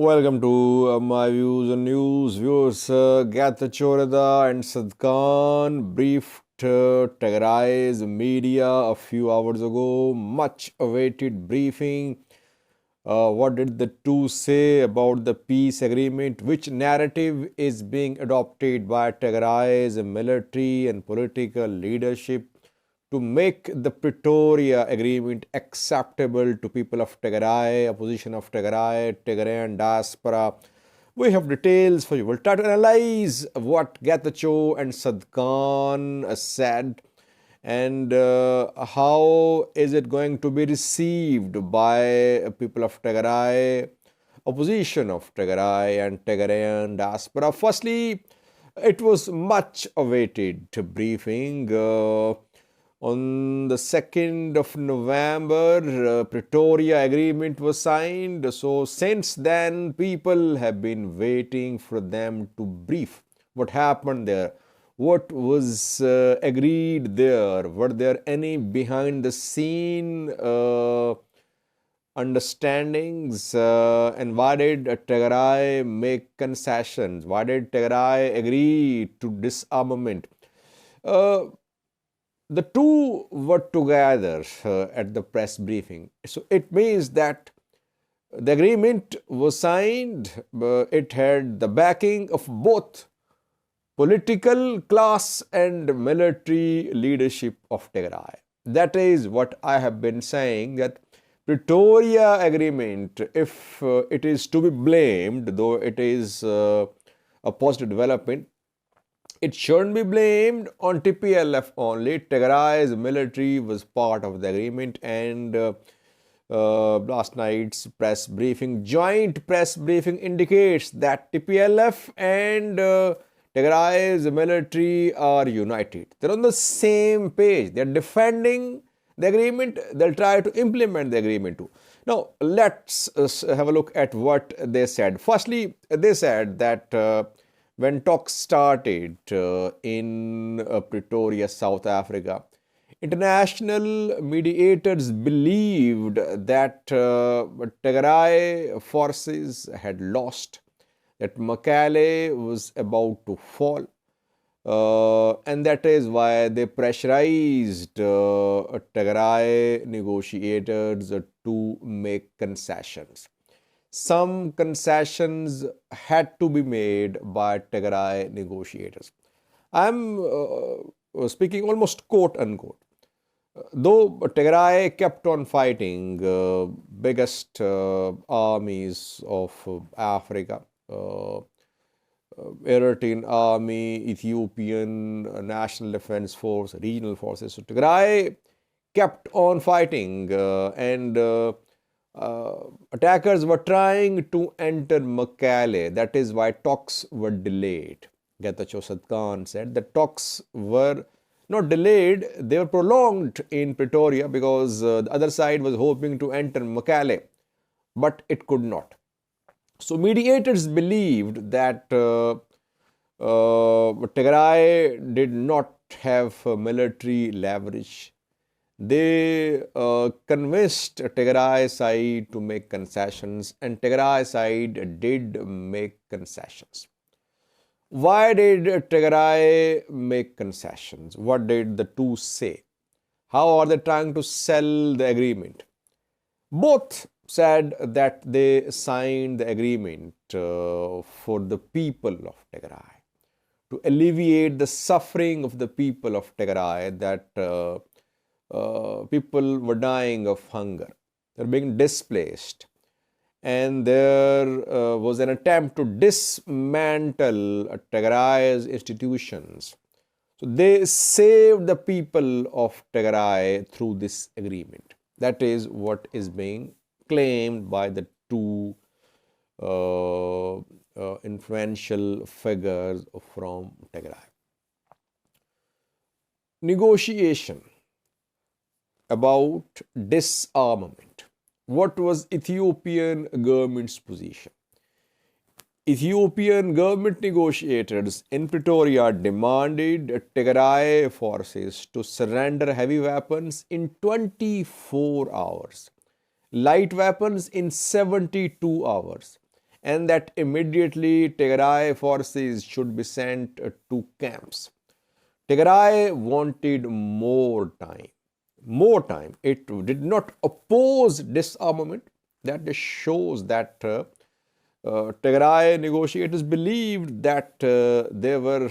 Welcome to my views and news. Viewers, Getachew Reda-General Tsadkan briefed Tigray's media a few hours ago. Much awaited briefing. What did the two say about the peace agreement? Which narrative is being adopted by Tigray's military and political leadership to make the Pretoria Agreement acceptable to people of Tigray, opposition of Tigray, Tigrayan diaspora? We have details for you. We'll try to analyze what Getachew and Tsadkan said and how is it going to be received by people of Tigray, opposition of Tigray and Tigrayan diaspora. Firstly, it was much awaited briefing. On the 2nd of November, Pretoria Agreement was signed. So since then, people have been waiting for them to brief what happened there. What was agreed there? Were there any behind the scene understandings? And why did Tigray make concessions? Why did Tigray agree to disarmament? The two were together at the press briefing. So it means that the agreement was signed, it had the backing of both political class and military leadership of Tigray. That is what I have been saying, that Pretoria Agreement, if it is to be blamed, though it is a positive development, it shouldn't be blamed on TPLF only. Tigray's military was part of the agreement, and last night's press briefing, joint press briefing, indicates that TPLF and Tigray's military are united. They're on the same page. They're defending the agreement. They'll try to implement the agreement too. Now, let's have a look at what they said. Firstly, they said that when talks started in Pretoria, South Africa, international mediators believed that Tigray forces had lost, that Mekelle was about to fall, and that is why they pressurized Tigray negotiators to make concessions. Some concessions had to be made by Tigray negotiators. I'm speaking almost quote unquote. Though Tigray kept on fighting biggest armies of Africa, Eritrean army, Ethiopian National Defense Force, regional forces. So Tigray kept on fighting and attackers were trying to enter Mekelle. That is why talks were delayed. Getachew Tsadkan said the talks were not delayed, they were prolonged in Pretoria because the other side was hoping to enter Mekelle, but it could not. So mediators believed that Tigray did not have military leverage. They convinced Tigray side to make concessions, and Tigray side did make concessions. Why did Tigray make concessions? What did the two say? How are they trying to sell the agreement? Both said that they signed the agreement for the people of Tigray, to alleviate the suffering of the people of Tigray, that people were dying of hunger, they're being displaced, and there was an attempt to dismantle Tigray's institutions. So they saved the people of Tigray through this agreement. That is what is being claimed by the two influential figures from Tigray. Negotiation about disarmament. What was Ethiopian government's position? Ethiopian government negotiators in Pretoria demanded Tigray forces to surrender heavy weapons in 24 hours, light weapons in 72 hours, and that immediately Tigray forces should be sent to camps. Tigray wanted more time. More time. It did not oppose disarmament. That just shows that Tigray negotiators believed that they were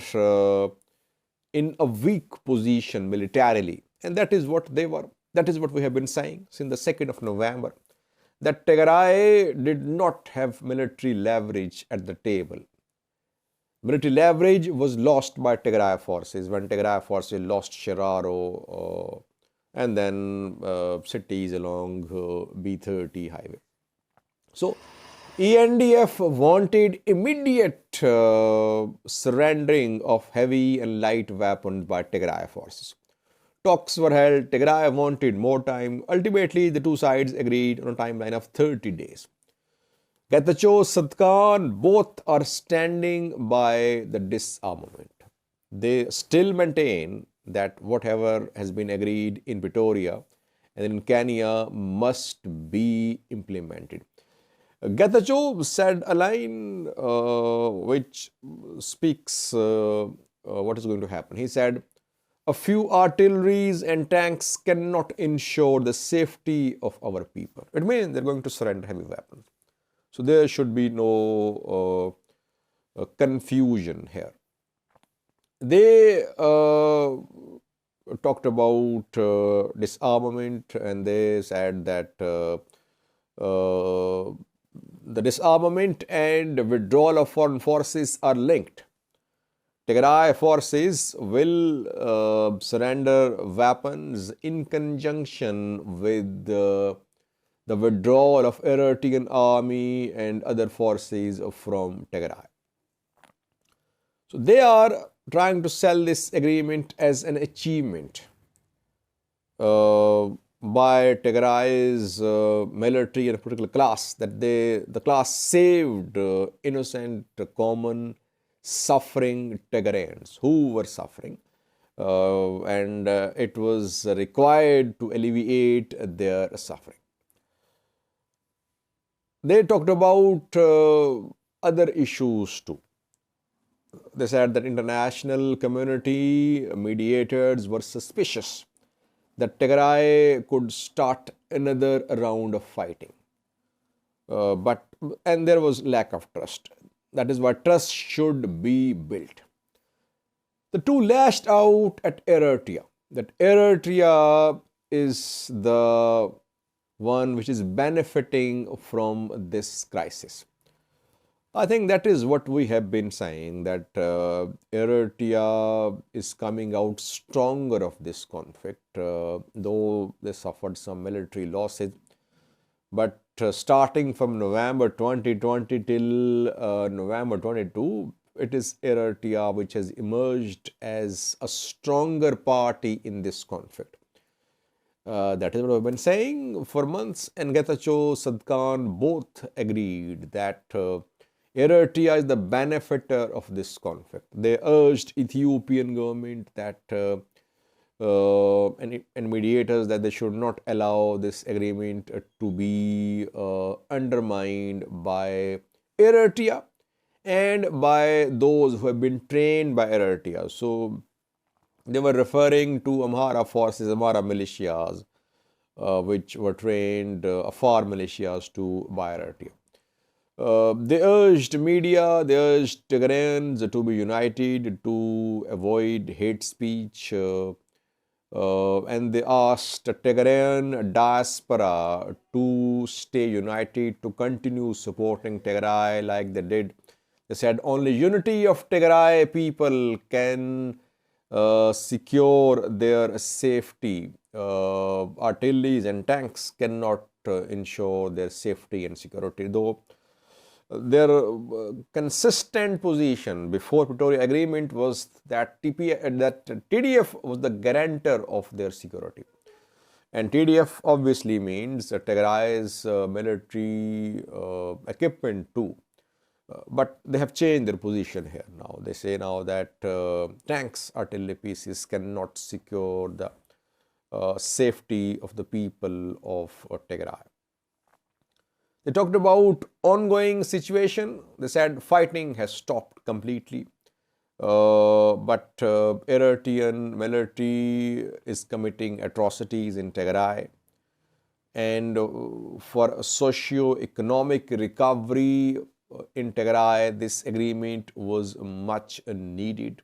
in a weak position militarily, and that is what they were. That is what we have been saying since the 2nd of November, that Tigray did not have military leverage at the table. Military leverage was lost by Tigray forces when Tigray forces lost Shiraro and then cities along B30 highway. So ENDF wanted immediate surrendering of heavy and light weapons by Tigray forces. Talks were held. Tigray wanted more time. Ultimately, the two sides agreed on a timeline of 30 days. Getachew Tsadkan both are standing by the disarmament. They still maintain that whatever has been agreed in Pretoria and in Kenya must be implemented. Getachew said a line which speaks what is going to happen. He said, a few artilleries and tanks cannot ensure the safety of our people. It means they're going to surrender heavy weapons. So there should be no confusion here. They talked about disarmament, and they said that the disarmament and withdrawal of foreign forces are linked. Tigray forces will surrender weapons in conjunction with the withdrawal of Eritrean army and other forces from Tigray. So they are trying to sell this agreement as an achievement by Tigray's military and political class, that the class saved innocent, common, suffering Tigrayans who were suffering, and it was required to alleviate their suffering. They talked about other issues too. They said that international community mediators were suspicious that Tigray could start another round of fighting. And there was lack of trust. That is why trust should be built. The two lashed out at Eritrea. That Eritrea is the one which is benefiting from this crisis. I think that is what we have been saying, that Eritrea is coming out stronger of this conflict, though they suffered some military losses. But starting from November 2020 till November 22, it is Eritrea which has emerged as a stronger party in this conflict. That is what I've been saying for months, and Getachew Tsadkan both agreed that Eritrea is the benefactor of this conflict. They urged Ethiopian government that and mediators that they should not allow this agreement to be undermined by Eritrea and by those who have been trained by Eritrea. So they were referring to Amhara forces, Amhara militias, which were trained, Afar militias by Eritrea. They urged media, they urged Tigrayans to be united, to avoid hate speech, and they asked Tigrayan diaspora to stay united, to continue supporting Tigray like they did. They said only unity of Tigray people can secure their safety. Artilleries and tanks cannot ensure their safety and security, though their consistent position before Pretoria Agreement was that TDF was the guarantor of their security. And TDF obviously means Tigray's military equipment too. But they have changed their position here now. They say now that tanks, artillery pieces cannot secure the safety of the people of Tigray. They talked about ongoing situation. They said fighting has stopped completely. But Eritrean military is committing atrocities in Tigray. And for socio-economic recovery in Tigray, this agreement was much needed.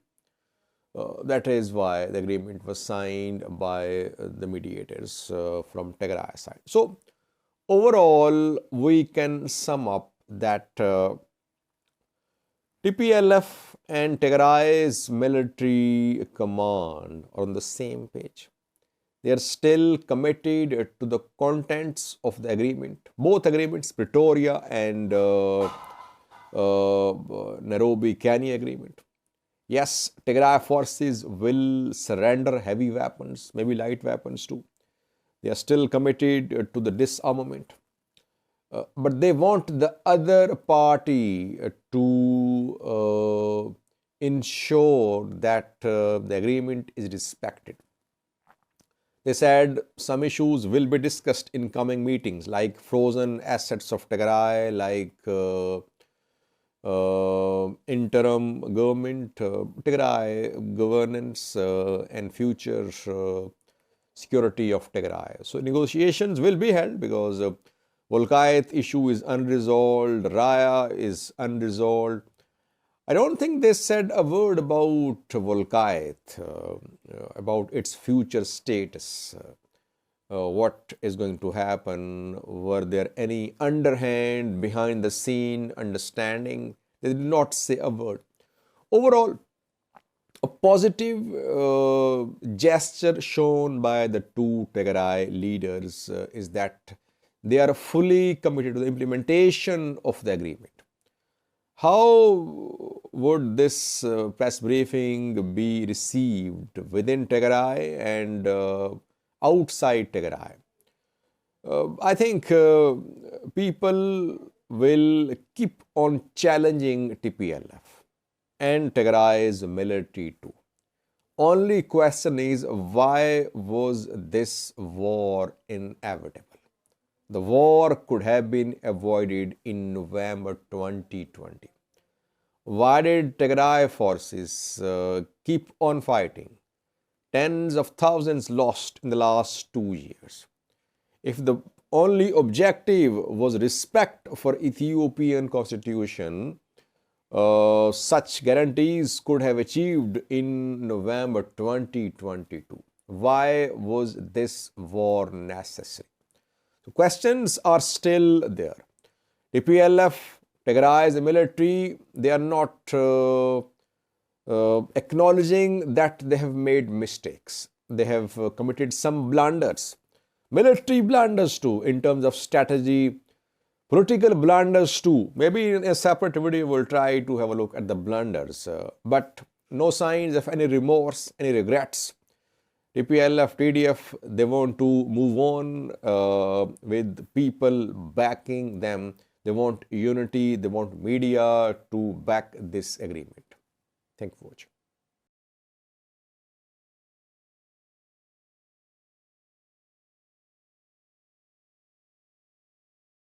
That is why the agreement was signed by the mediators from Tigray side. So overall, we can sum up that TPLF and Tigray's military command are on the same page. They are still committed to the contents of the agreement. Both agreements, Pretoria and Nairobi Kenya agreement. Yes, Tigray forces will surrender heavy weapons, maybe light weapons too. They are still committed to the disarmament. But they want the other party to ensure that the agreement is respected. They said some issues will be discussed in coming meetings, like frozen assets of Tigray, like interim government, Tigray governance, and future security of Tigray. So negotiations will be held because Volkayth issue is unresolved, Raya is unresolved. I don't think they said a word about Volkayth, about its future status, what is going to happen, were there any underhand, behind the scene understanding. They did not say a word. Overall, a positive gesture shown by the two Tigray leaders is that they are fully committed to the implementation of the agreement. How would this press briefing be received within Tigray and outside Tigray? I think people will keep on challenging TPLF and Tigray's military too. Only question is, why was this war inevitable? The war could have been avoided in November 2020. Why did Tigray forces keep on fighting? Tens of thousands lost in the last 2 years. If the only objective was respect for Ethiopian constitution, such guarantees could have achieved in November 2022. Why was this war necessary? So questions are still there. TPLF, Tigray's military, they are not acknowledging that they have made mistakes. They have committed some blunders, military blunders too, in terms of strategy, political blunders too. Maybe in a separate video we'll try to have a look at the blunders, but no signs of any remorse, any regrets. TPLF, TDF, they want to move on with people backing them. They want unity, they want media to back this agreement. Thank you for watching.